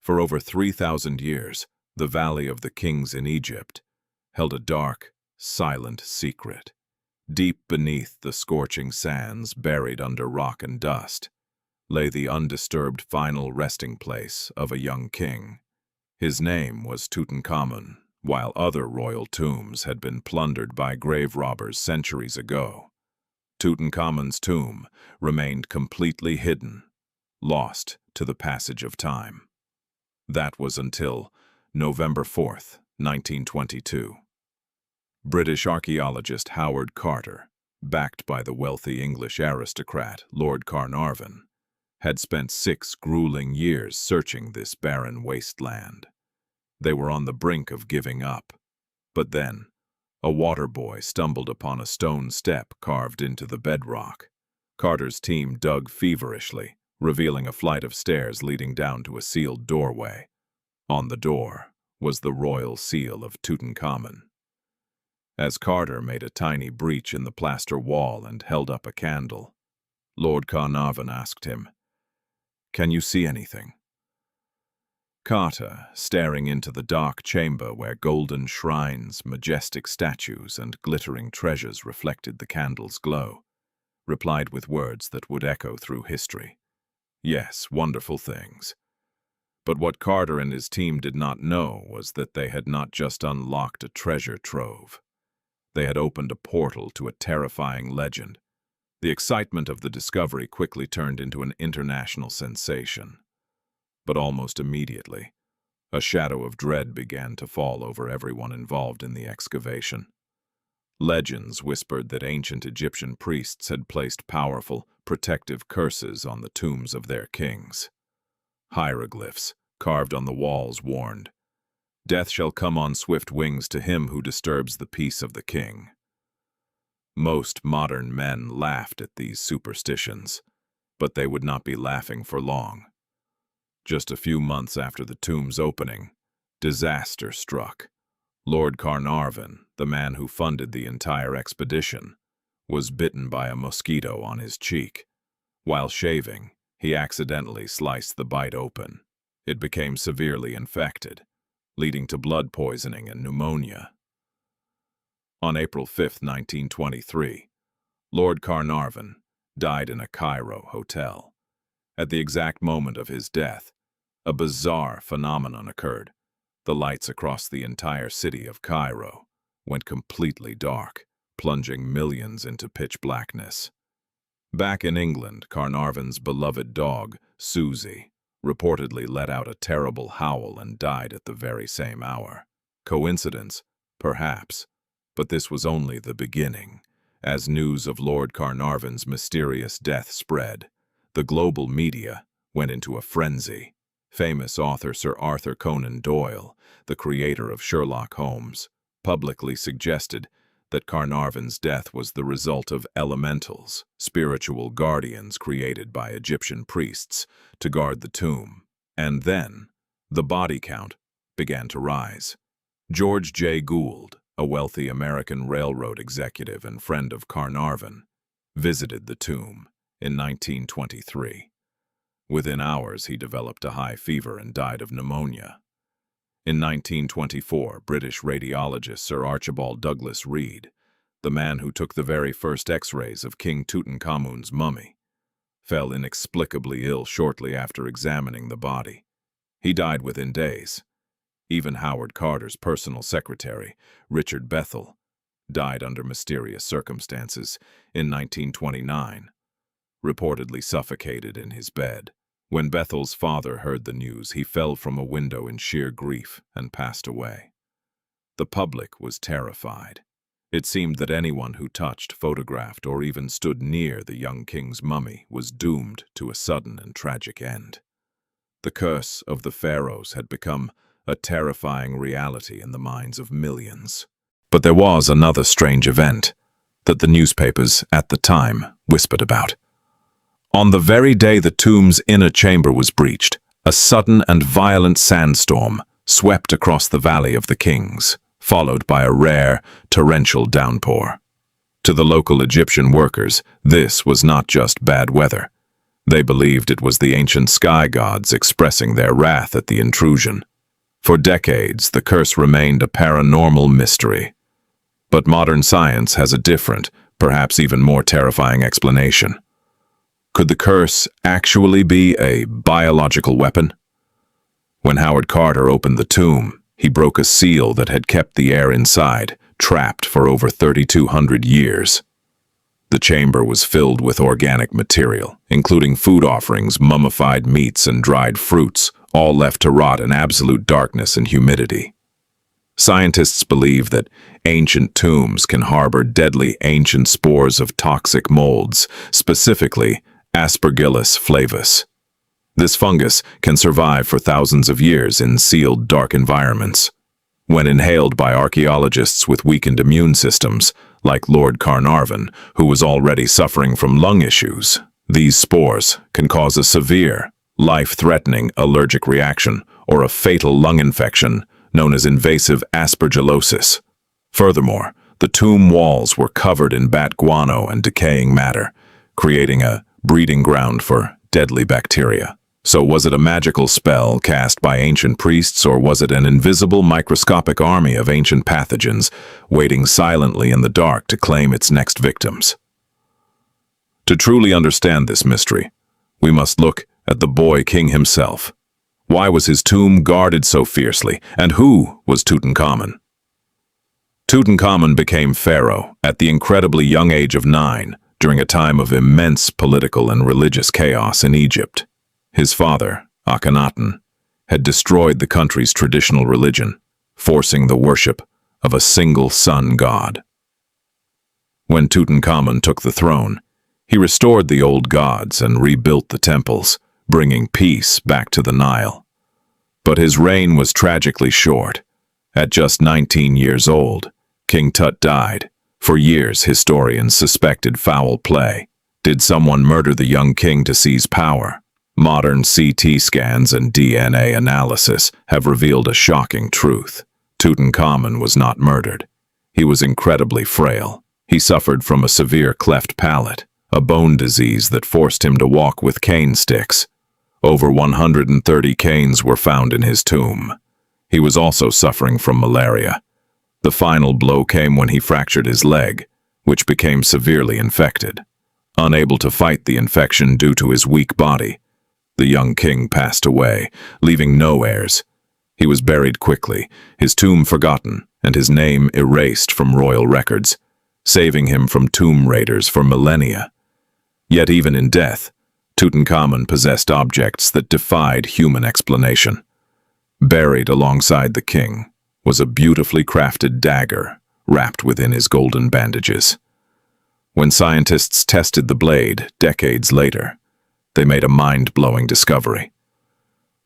For over 3,000 years, the Valley of the Kings in Egypt held a dark, silent secret. Deep beneath the scorching sands, buried under rock and dust, lay the undisturbed final resting place of a young king. His name was Tutankhamun, while other royal tombs had been plundered by grave robbers centuries ago. Tutankhamun's tomb remained completely hidden, lost to the passage of time. That was until November 4th, 1922. British archaeologist Howard Carter, backed by the wealthy English aristocrat Lord Carnarvon, had spent 6 grueling years searching this barren wasteland. They were on the brink of giving up. But then, a water boy stumbled upon a stone step carved into the bedrock. Carter's team dug feverishly, revealing a flight of stairs leading down to a sealed doorway. On the door was the royal seal of Tutankhamun. As Carter made a tiny breach in the plaster wall and held up a candle, Lord Carnarvon asked him, "Can you see anything?" Carter, staring into the dark chamber where golden shrines, majestic statues, and glittering treasures reflected the candle's glow, replied with words that would echo through history. Yes, wonderful things. But what Carter and his team did not know was that they had not just unlocked a treasure trove. They had opened a portal to a terrifying legend. The excitement of the discovery quickly turned into an international sensation. But almost immediately, a shadow of dread began to fall over everyone involved in the excavation. Legends whispered that ancient Egyptian priests had placed powerful, protective curses on the tombs of their kings. Hieroglyphs, carved on the walls, warned, "Death shall come on swift wings to him who disturbs the peace of the king." Most modern men laughed at these superstitions, but they would not be laughing for long. Just a few months after the tomb's opening, disaster struck. Lord Carnarvon, the man who funded the entire expedition, was bitten by a mosquito on his cheek. While shaving, he accidentally sliced the bite open. It became severely infected, leading to blood poisoning and pneumonia. On April 5, 1923, Lord Carnarvon died in a Cairo hotel. At the exact moment of his death, a bizarre phenomenon occurred. The lights across the entire city of Cairo went completely dark, plunging millions into pitch blackness. Back in England, Carnarvon's beloved dog, Susie, reportedly let out a terrible howl and died at the very same hour. Coincidence? Perhaps. But this was only the beginning. As news of Lord Carnarvon's mysterious death spread, the global media went into a frenzy. Famous author Sir Arthur Conan Doyle, the creator of Sherlock Holmes, publicly suggested that Carnarvon's death was the result of elementals, spiritual guardians created by Egyptian priests to guard the tomb. And then, the body count began to rise. George J. Gould, a wealthy American railroad executive and friend of Carnarvon, visited the tomb in 1923. Within hours, he developed a high fever and died of pneumonia. In 1924, British radiologist Sir Archibald Douglas Reed, the man who took the very first X-rays of King Tutankhamun's mummy, fell inexplicably ill shortly after examining the body. He died within days. Even Howard Carter's personal secretary, Richard Bethel, died under mysterious circumstances in 1929, reportedly suffocated in his bed. When Bethel's father heard the news, he fell from a window in sheer grief and passed away. The public was terrified. It seemed that anyone who touched, photographed, or even stood near the young king's mummy was doomed to a sudden and tragic end. The curse of the Pharaohs had become a terrifying reality in the minds of millions. But there was another strange event that the newspapers at the time whispered about. On the very day the tomb's inner chamber was breached, a sudden and violent sandstorm swept across the Valley of the Kings, followed by a rare, torrential downpour. To the local Egyptian workers, this was not just bad weather. They believed it was the ancient sky gods expressing their wrath at the intrusion. For decades, the curse remained a paranormal mystery. But modern science has a different, perhaps even more terrifying explanation. Could the curse actually be a biological weapon? When Howard Carter opened the tomb, he broke a seal that had kept the air inside, trapped for over 3,200 years. The chamber was filled with organic material, including food offerings, mummified meats, and dried fruits, all left to rot in absolute darkness and humidity. Scientists believe that ancient tombs can harbor deadly ancient spores of toxic molds, specifically Aspergillus flavus. This fungus can survive for thousands of years in sealed, dark environments. When inhaled by archaeologists with weakened immune systems, like Lord Carnarvon, who was already suffering from lung issues, these spores can cause a severe, life-threatening allergic reaction or a fatal lung infection known as invasive aspergillosis. Furthermore, the tomb walls were covered in bat guano and decaying matter, creating a breeding ground for deadly bacteria. So was it a magical spell cast by ancient priests, or was it an invisible microscopic army of ancient pathogens waiting silently in the dark to claim its next victims? To truly understand this mystery, we must look at the boy king himself. Why was his tomb guarded so fiercely, and who was Tutankhamun? Tutankhamun became pharaoh at the incredibly young age of 9 during a time of immense political and religious chaos in Egypt. His father, Akhenaten, had destroyed the country's traditional religion, forcing the worship of a single sun god. When Tutankhamun took the throne, he restored the old gods and rebuilt the temples, bringing peace back to the Nile. But his reign was tragically short. At just 19 years old, King Tut died. For years, historians suspected foul play. Did someone murder the young king to seize power? Modern CT scans and DNA analysis have revealed a shocking truth. Tutankhamun was not murdered. He was incredibly frail. He suffered from a severe cleft palate, a bone disease that forced him to walk with cane sticks. Over 130 canes were found in his tomb. He was also suffering from malaria. The final blow came when he fractured his leg, which became severely infected. Unable to fight the infection due to his weak body, the young king passed away, leaving no heirs. He was buried quickly, his tomb forgotten, and his name erased from royal records, saving him from tomb raiders for millennia. Yet even in death, Tutankhamun possessed objects that defied human explanation. Buried alongside the king was a beautifully crafted dagger wrapped within his golden bandages. When scientists tested the blade decades later, they made a mind-blowing discovery.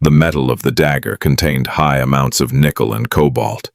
The metal of the dagger contained high amounts of nickel and cobalt.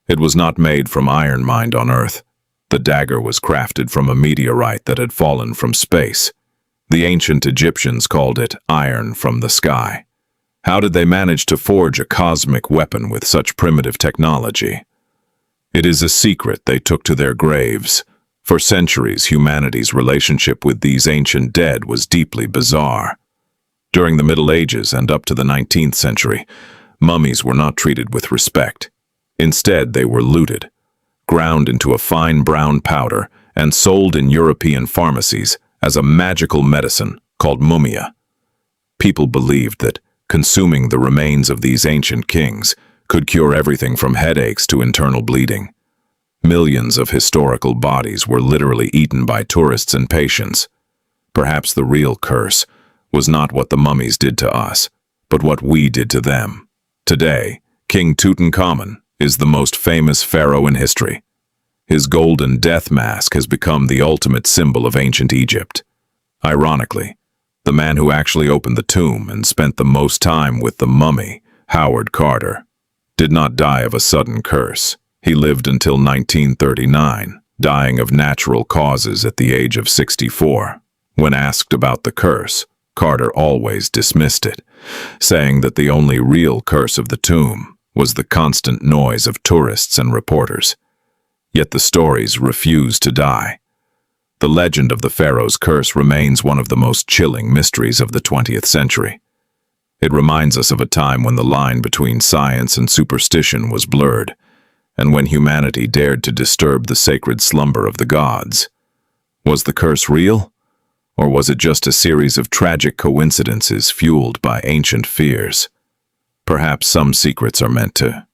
It was not made from iron mined on Earth. The dagger was crafted from a meteorite that had fallen from space. The ancient Egyptians called it iron from the sky. How did they manage to forge a cosmic weapon with such primitive technology? It is a secret they took to their graves. For centuries, humanity's relationship with these ancient dead was deeply bizarre. During the Middle Ages and up to the 19th century, mummies were not treated with respect. Instead, they were looted, ground into a fine brown powder, and sold in European pharmacies as a magical medicine called mumia. People believed that consuming the remains of these ancient kings could cure everything from headaches to internal bleeding. Millions of historical bodies were literally eaten by tourists and patients. Perhaps the real curse was not what the mummies did to us, but what we did to them. Today, King Tutankhamun is the most famous pharaoh in history. His golden death mask has become the ultimate symbol of ancient Egypt. Ironically, the man who actually opened the tomb and spent the most time with the mummy, Howard Carter, did not die of a sudden curse. He lived until 1939, dying of natural causes at the age of 64. When asked about the curse, Carter always dismissed it, saying that the only real curse of the tomb was the constant noise of tourists and reporters. Yet the stories refused to die. The legend of the Pharaoh's curse remains one of the most chilling mysteries of the 20th century. It reminds us of a time when the line between science and superstition was blurred, and when humanity dared to disturb the sacred slumber of the gods. Was the curse real? Or was it just a series of tragic coincidences fueled by ancient fears? Perhaps some secrets are meant to